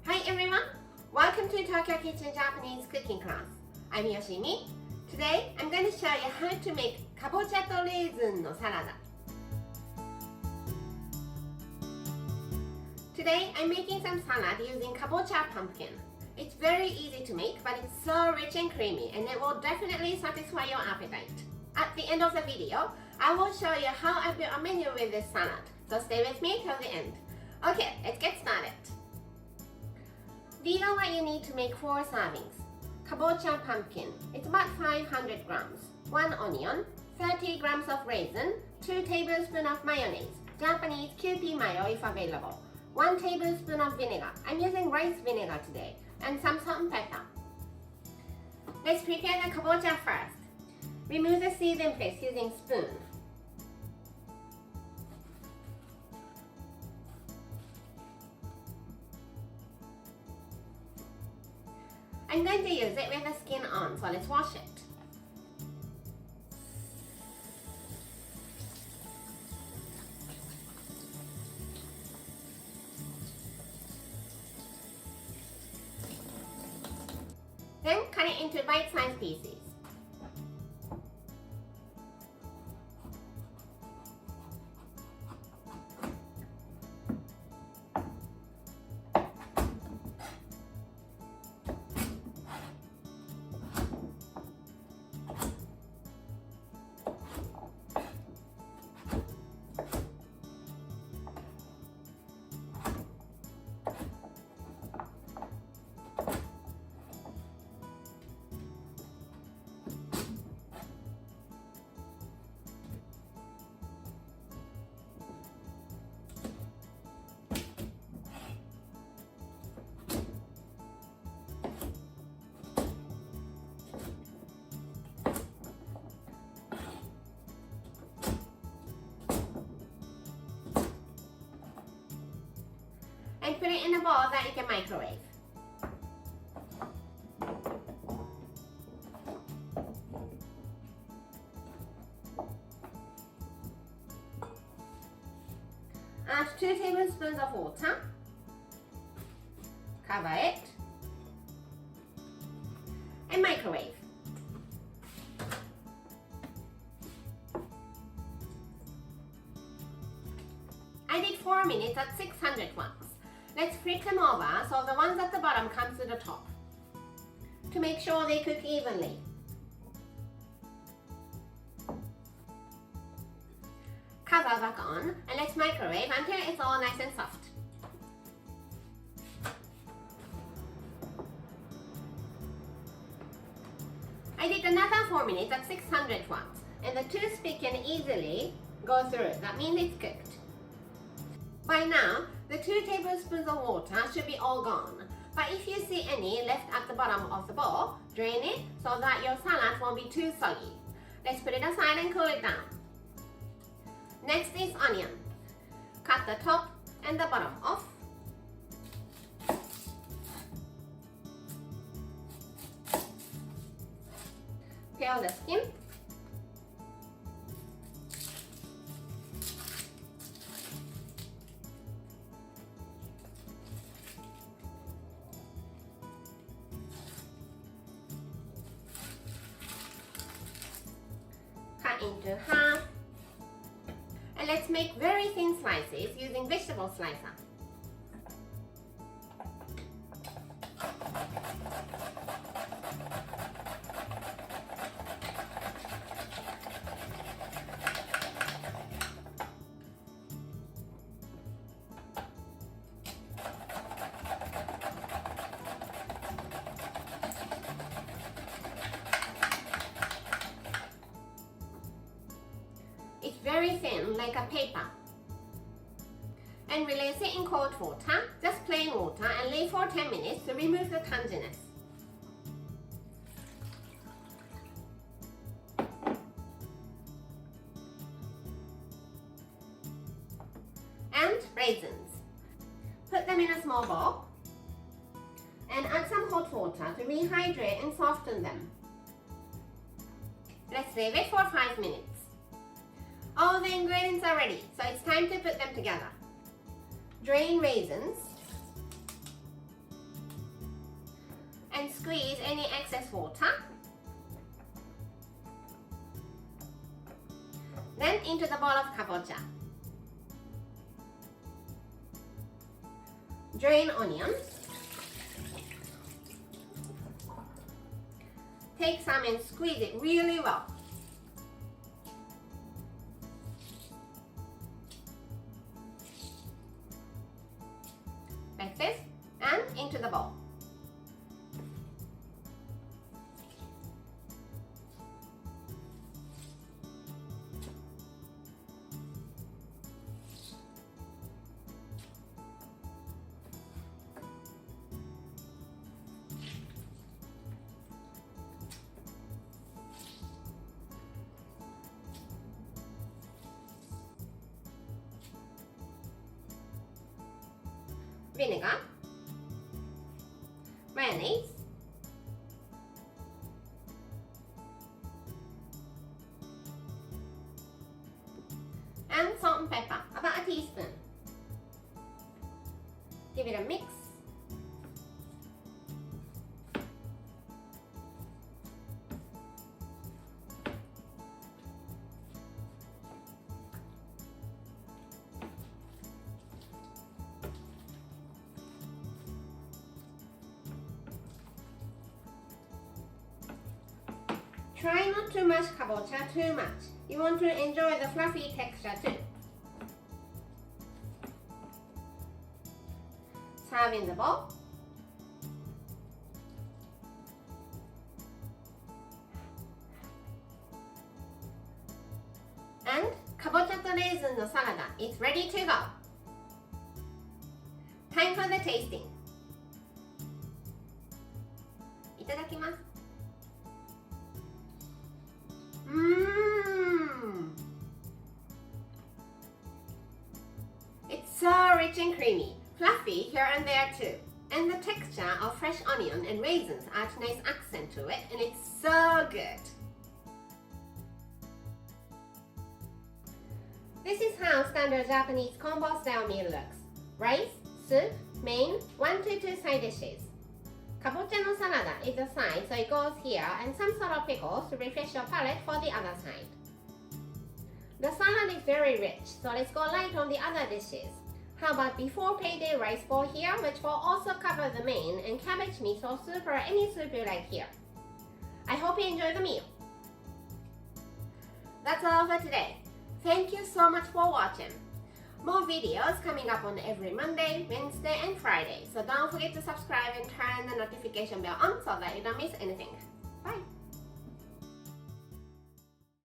Hi everyone! Welcome to Tokyo Kitchen Japanese cooking class. I'm Yoshimi. Today I'm going to show you how to make Kabocha and Raisins no salad. Today I'm making some salad using Kabocha pumpkin. It's very easy to make, but it's so rich and creamy and it will definitely satisfy your appetite. At the end of the video, I will show you how I built a menu with this salad, so stay with me till the end. Okay, let's get started. These are what you need to make 4 servings. Kabocha pumpkin, it's about 500 grams. 1 onion, 30 grams of raisin, 2 tablespoons of mayonnaise, Japanese Kewpie mayo if available, 1 tablespoon of vinegar, I'm using rice vinegar today, and some salt and pepper. Let's prepare the kabocha first. Remove the seeds and pits using spoon. I'm going to use it with the skin on, so let's wash it. Then cut it into bite-sized pieces. And put it in a bowl that you can microwave. Add 2 tablespoons of water. Cover it. And microwave. I did 4 minutes at 600 watts. Let's flip them over so the ones at the bottom come to the top to make sure they cook evenly. Cover back on and let's microwave until it's all nice and soft. I did another 4 minutes at 600 watts and the toothpick can easily go through it. That means it's cooked. By now, the 2 tablespoons of water should be all gone. But if you see any left at the bottom of the bowl, drain it so that your salad won't be too soggy. Let's put it aside and cool it down. Next is onion. Cut the top and the bottom off. Peel the skin. Into half, and let's make very thin slices using vegetable slicer. It's very thin, like a paper. And release it in cold water, just plain water, and leave for 10 minutes to remove the tanginess. And raisins. Put them in a small bowl and add some hot water to rehydrate and soften them. Let's leave it for 5 minutes. All the ingredients are ready, so it's time to put them together. Drain raisins. squeeze any excess water. Then into the bowl of kabocha. Drain onion. Take some and squeeze it really well. Like this, and into the bowl. Vinegar, mayonnaise, and salt and pepper, about a teaspoon. Give it a mix. Try not to mash kabocha too much. You want to enjoy the fluffy texture too. Serve in the bowl. And Kabocha and Raisins no salad is ready to go. Time for the tasting. いただきます。It's so rich and creamy, fluffy here and there too. And the texture of fresh onion and raisins adds a nice accent to it, and it's so good. This is how standard Japanese combo style meal looks. Rice, soup, main, 1 to 2 side dishes. Kabocha no salada is a side, so it goes here, and some sort of pickles to refresh your palate for the other side. The salad is very rich, so let's go light on the other dishes. How about before payday rice bowl here, which will also cover the main, and cabbage miso soup or any soup you like here. I hope you enjoy the meal. That's all for today. Thank you so much for watching. More videos coming up on every Monday, Wednesday, and Friday. So don't forget to subscribe and turn the notification bell on so that you don't miss anything. Bye!